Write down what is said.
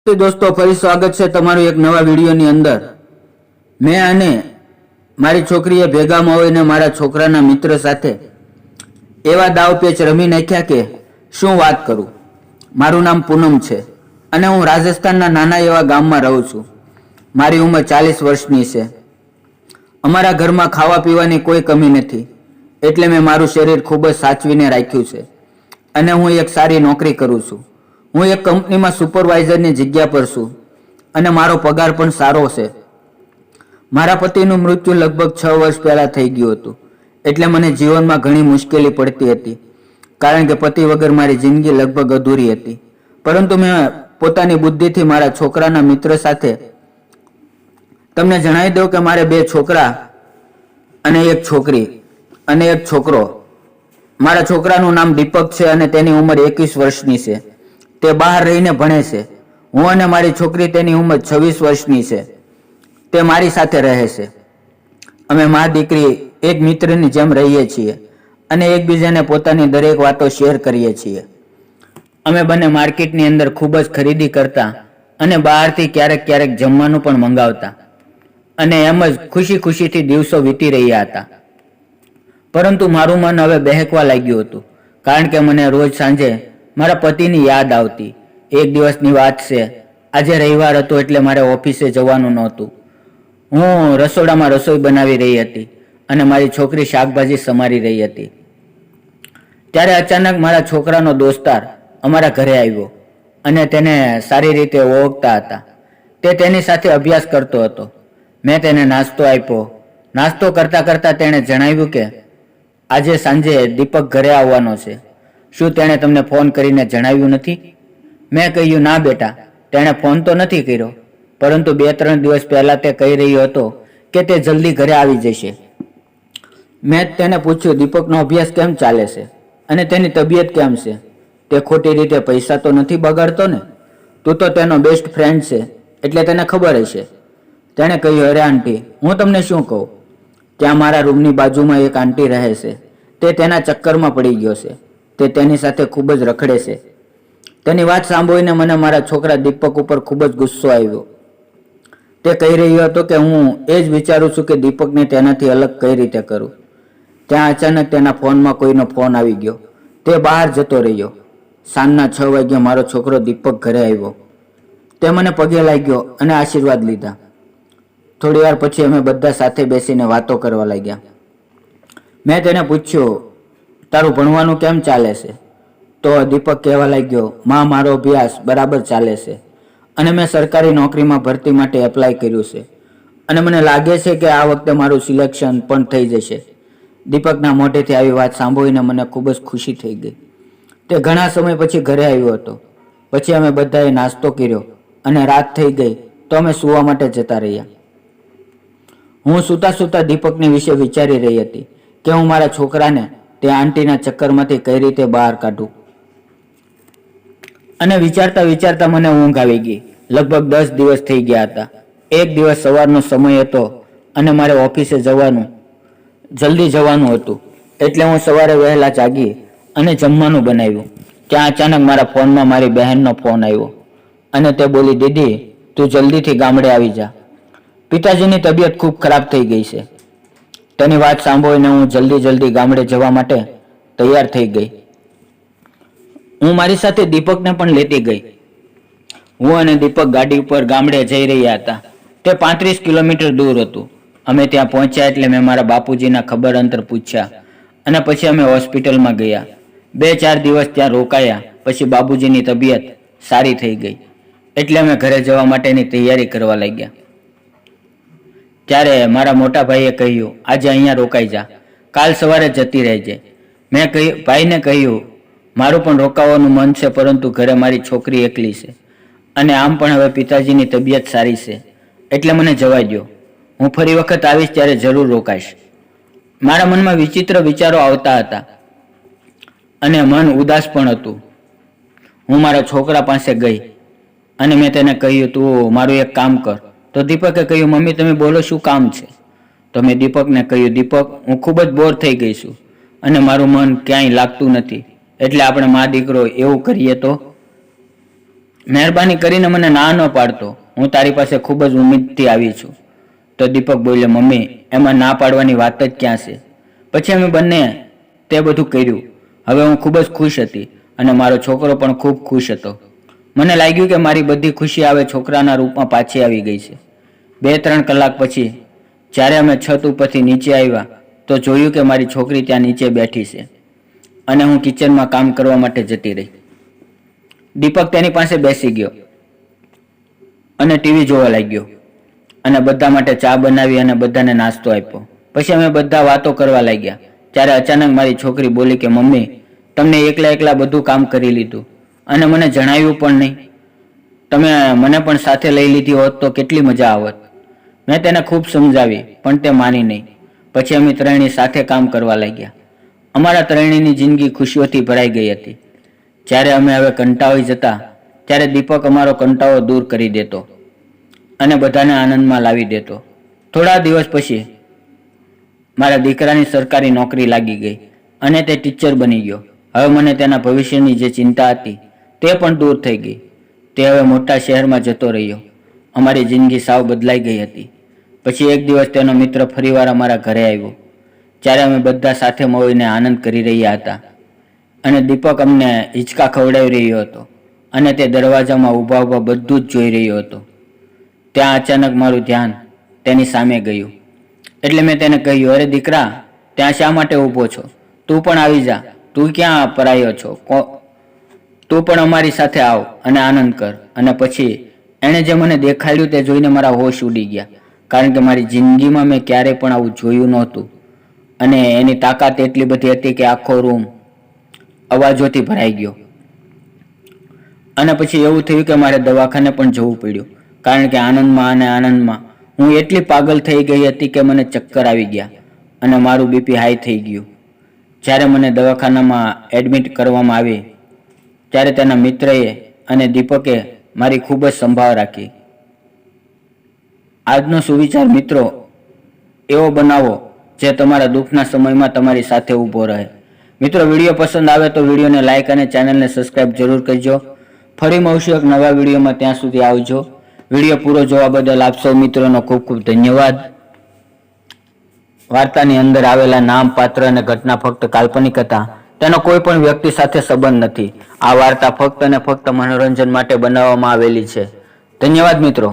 તો દોસ્તો ફરી સ્વાગત છે તમારું એક નવા વિડીયોની અંદર। મેં અને મારી છોકરીએ ભેગા મળીને મારા છોકરાના મિત્ર સાથે એવા દાવ પેચ રમી નાખ્યા કે શું વાત કરું। મારું નામ પૂનમ છે અને હું રાજસ્થાનના નાના એવા ગામમાં રહું છું। મારી ઉંમર 40 વર્ષની છે। અમારા ઘરમાં ખાવા પીવાની કોઈ કમી નથી, એટલે મેં મારું શરીર ખૂબ જ સાચવીને રાખ્યું છે અને હું એક સારી નોકરી કરું છું। હું એક કંપનીમાં સુપરવાઇઝરની જગ્યા પર છું અને મારો પગાર પણ સારો છે। મારા પતિનું મૃત્યુ લગભગ 6 વર્ષ પહેલાં થઈ ગયું હતું, એટલે મને જીવનમાં ઘણી મુશ્કેલી પડતી હતી, કારણ કે પતિ વગર મારી જિંદગી લગભગ અધૂરી હતી। પરંતુ મેં પોતાની બુદ્ધિથી મારા છોકરાના મિત્ર સાથે તમને જણાવી દઉં કે મારે 2 છોકરા અને 1 છોકરી અને 1 છોકરો। મારા છોકરાનું નામ દીપક છે અને તેની ઉંમર 21 વર્ષની છે। તે બહાર રહીને ભણે છે। હું અને મારી છોકરી તેની ઉંમર 26 વર્ષની છે। તે મારી સાથે રહે છે। અમે મા દીકરી એક મિત્રની જેમ રહીએ છીએ અને એકબીજાને પોતાની દરેક વાતો શેર કરીએ છીએ। અમે બંને માર્કેટની અંદર ખૂબ જ ખરીદી કરતા અને બહારથી ક્યારેક ક્યારેક જમવાનું પણ મંગાવતા અને એમ જ ખુશી ખુશીથી દિવસો વીતી રહ્યા હતા। પરંતુ મારું મન હવે બહેકવા લાગ્યું હતું, કારણ કે મને રોજ સાંજે મારા પતિની યાદ આવતી। એક દિવસની વાત છે, આજે રવિવાર હતો એટલે મારે ઓફિસે જવાનું નહોતું। હું રસોડામાં રસોઈ બનાવી રહી હતી અને મારી છોકરી શાકભાજી સમારી રહી હતી। ત્યારે અચાનક મારા છોકરાનો દોસ્તાર અમારા ઘરે આવ્યો અને તેને સારી રીતે ઓળખતા હતા। તે તેની સાથે અભ્યાસ કરતો હતો। મેં તેને નાસ્તો આપ્યો। નાસ્તો કરતાં કરતાં તેણે જણાવ્યું કે આજે સાંજે દીપક ઘરે આવવાનો છે। શું તેણે તમને ફોન કરીને જણાવ્યું નથી? મેં કહ્યું, ના બેટા, તેણે ફોન તો નથી કર્યો, પરંતુ 2-3 દિવસ પહેલાં તે કહી રહ્યો હતો કે તે જલ્દી ઘરે આવી જશે। મેં તેને પૂછ્યું, દીપકનો અભ્યાસ કેમ ચાલે છે અને તેની તબિયત કેમ છે? તે ખોટી રીતે પૈસા તો નથી બગાડતો ને? તું તો તેનો બેસ્ટ ફ્રેન્ડ છે, એટલે તેને ખબર હશે। તેણે કહ્યું, અરે આંટી, હું તમને શું કહું, ત્યાં મારા રૂમની બાજુમાં એક આંટી રહે છે। તે તેના ચક્કરમાં પડી ગયો છે। તે તેની સાથે ખૂબ જ રખડે છે। તેની વાત સાંભળીને મને મારા છોકરા દીપક ઉપર ખૂબ જ ગુસ્સો આવ્યો। તે કહી રહ્યો હતો કે હું એ જ વિચારું છું કે દીપકને તેનાથી અલગ કઈ રીતે કરું। ત્યાં અચાનક તેના ફોનમાં કોઈનો ફોન આવી ગયો। તે બહાર જતો રહ્યો। સાંજના 6 વાગ્યે મારો છોકરો દીપક ઘરે આવ્યો। તે મને પગે લાગ્યો અને આશીર્વાદ લીધા। થોડી વાર પછી અમે બધા સાથે બેસીને વાતો કરવા લાગ્યા। મેં તેને પૂછ્યું, તારું ભણવાનું કેમ ચાલે છે? તો દીપક કહેવા લાગ્યો, માં, મારો અભ્યાસ બરાબર ચાલે છે અને મેં સરકારી નોકરીમાં ભરતી માટે એપ્લાય કર્યું છે અને મને લાગે છે કે આ વખતે મારું સિલેક્શન પણ થઈ જશે। દીપકના મોઢેથી આવી વાત સાંભળીને મને ખૂબ જ ખુશી થઈ ગઈ। તે ઘણા સમય પછી ઘરે આવ્યો હતો। પછી અમે બધાએ નાસ્તો કર્યો અને રાત થઈ ગઈ તો અમે સૂવા માટે જતા રહ્યા। હું સૂતા સૂતા દીપકની વિશે વિચારી રહી હતી કે હું મારા છોકરાને તે આંટીના ચક્કરમાંથી કઈ રીતે બહાર કાઢું, અને વિચારતા વિચારતા મને ઊંઘ આવી ગઈ। લગભગ 10 દિવસ થઈ ગયા હતા। એક દિવસ સવારનો સમય હતો અને મારે ઓફિસે જલ્દી જવાનું હતું, એટલે હું સવારે વહેલા જાગી અને જમવાનું બનાવ્યું। ત્યાં અચાનક મારા ફોનમાં મારી બહેનનો ફોન આવ્યો અને તે બોલી, દીદી, તું જલ્દીથી ગામડે આવી જા, પિતાજીની તબિયત ખૂબ ખરાબ થઈ ગઈ છે। તેની વાત સાંભળીને હું જલ્દી ગામડે જવા માટે તૈયાર થઈ ગઈ। હું મારી સાથે દીપકને પણ લેતી ગઈ। હું અને દીપક ગાડી ઉપર ગામડે જઈ રહ્યા હતા। તે 35 કિલોમીટર દૂર હતું। અમે ત્યાં પહોંચ્યા એટલે મેં મારા બાપુજીના ખબર અંતર પૂછ્યા અને પછી અમે હોસ્પિટલમાં ગયા। 2-4 દિવસ ત્યાં રોકાયા। પછી બાપુજીની તબિયત સારી થઈ ગઈ એટલે અમે ઘરે જવા માટેની તૈયારી કરવા લાગ્યા। ત્યારે મારા મોટા ભાઈએ કહ્યું, આજે અહીંયા રોકાઈ જા, કાલ સવારે જતી રહેજે। મેં ભાઈને કહ્યું, મારું પણ રોકાવાનું મન છે, પરંતુ ઘરે મારી છોકરી એકલી છે અને આમ પણ હવે પિતાજીની તબિયત સારી છે, એટલે મને જવા દો। હું ફરી વખત આવીશ ત્યારે જરૂર રોકાઈશ। મારા મનમાં વિચિત્ર વિચારો આવતા હતા અને મન ઉદાસ પણ હતું। હું મારા છોકરા પાસે ગઈ અને મેં તેને કહ્યું, તું મારું એક કામ કર। તો દીપકે કહ્યું, મમ્મી તમે બોલો, શું કામ છે? તો મેં દીપકને કહ્યું, દીપક, હું ખૂબ જ બોર થઈ ગઈ છું અને મારું મન ક્યાંય લાગતું નથી, એટલે આપણે મા દીકરો એવું કરીએ તો? મહેરબાની કરીને મને ના ન પાડતો, હું તારી પાસે ખૂબ જ ઉમ્મીદથી આવી છું. તો દીપક બોલ્યો, મમ્મી, એમાં ના પાડવાની વાત જ ક્યાં છે. પછી અમે બંને તે બધું કર્યું. હવે હું ખૂબ જ ખુશ હતી અને મારો છોકરો પણ ખૂબ ખુશ હતો. મને લાગ્યું કે મારી બધી ખુશી હવે છોકરાના રૂપમાં પાછી આવી ગઈ છે. 2-3 કલાક પછી જ્યારે અમે છત ઉપરથી નીચે આવ્યા તો જોયું કે મારી છોકરી ત્યાં નીચે બેઠી છે અને હું કિચનમાં કામ કરવા માટે જતી રહી. દીપક તેની પાસે બેસી ગયો અને ટીવી જોવા લાગ્યો અને બધા માટે ચા બનાવી અને બધાને નાસ્તો આપ્યો. પછી અમે બધા વાતો કરવા લાગ્યા. ત્યારે અચાનક મારી છોકરી બોલી કે મમ્મી, તમને એકલા બધું કામ કરી લીધું અને મને જણાવ્યું પણ નહીં. તમે મને પણ સાથે લઈ લીધી હોત તો કેટલી મજા આવત. મેં તેને ખૂબ સમજાવી પણ તે માની નહીં. પછી અમે ત્રણેય સાથે કામ કરવા લાગ્યા. અમારા ત્રણેયની જિંદગી ખુશીઓથી ભરાઈ ગઈ હતી. જ્યારે અમે હવે કંટાળી જતા ત્યારે દીપક અમારો કંટાળો દૂર કરી દેતો અને બધાને આનંદમાં લાવી દેતો. થોડા દિવસ પછી મારા દીકરાની સરકારી નોકરી લાગી ગઈ અને તે ટીચર બની ગયો. હવે મને તેના ભવિષ્યની જે ચિંતા હતી તે પણ દૂર થઈ ગઈ. તે હવે મોટા શહેરમાં જતો રહ્યો. અમારી જિંદગી સાવ બદલાઈ ગઈ હતી. પછી એક દિવસ તેનો મિત્ર ફરીવાર અમારા ઘરે આવ્યો. જ્યારે અમે બધા સાથે મળીને આનંદ કરી રહ્યા હતા અને દીપક અમને હિંચકા ખવડાવી રહ્યો હતો અને તે દરવાજામાં ઊભા બધું જ જોઈ રહ્યો હતો. ત્યાં અચાનક મારું ધ્યાન તેની સામે ગયું. એટલે મેં તેને કહ્યું, અરે દીકરા, ત્યાં શા માટે ઊભો છો? તું પણ આવી જા. તું ક્યાં પરાયો છો? તું પણ અમારી સાથે આવ અને આનંદ કર. અને પછી એણે જે મને દેખાડ્યું તે જોઈને મારા હોશ ઉડી ગયા, કારણ કે મારી જિંદગીમાં મેં ક્યારેય પણ આવું જોયું નહોતું. અને એની તાકાત એટલી બધી હતી કે આખો રૂમ અવાજોથી ભરાઈ ગયો. અને પછી એવું થયું કે મારે દવાખાને પણ જવું પડ્યું, કારણ કે આનંદમાં હું એટલી પાગલ થઈ ગઈ હતી કે મને ચક્કર આવી ગયા અને મારું બીપી હાઈ થઈ ગયું. જ્યારે મને દવાખાનામાં એડમિટ કરવામાં આવી ત્યારે તેના મિત્રએ અને દીપકે મારી ખૂબ જ સંભાળ રાખી. આજનો સુવિચાર મિત્રો, એવો બનાવો જે તમારા દુઃખના સમયમાં તમારી સાથે ઊભો રહે. મિત્રો, વિડીયો પસંદ આવે તો વિડીયોને લાઇક અને ચેનલને સબસ્ક્રાઇબ જરૂર કરજો. ફરી મળશું એક નવા વિડીયોમાં. ત્યાં સુધી આવજો. વિડીયો પૂરો જોવા બદલ આપ સૌ મિત્રોનો ખૂબ ખૂબ ધન્યવાદ. વાર્તાની અંદર આવેલા નામ, પાત્ર અને ઘટના ફક્ત કાલ્પનિક હતા. તેનો કોઈ પણ વ્યક્તિ સાથે સંબંધ નથી. આ વાર્તા ફક્ત અને ફક્ત મનોરંજન માટે બનાવવામાં આવેલી છે. ધન્યવાદ મિત્રો.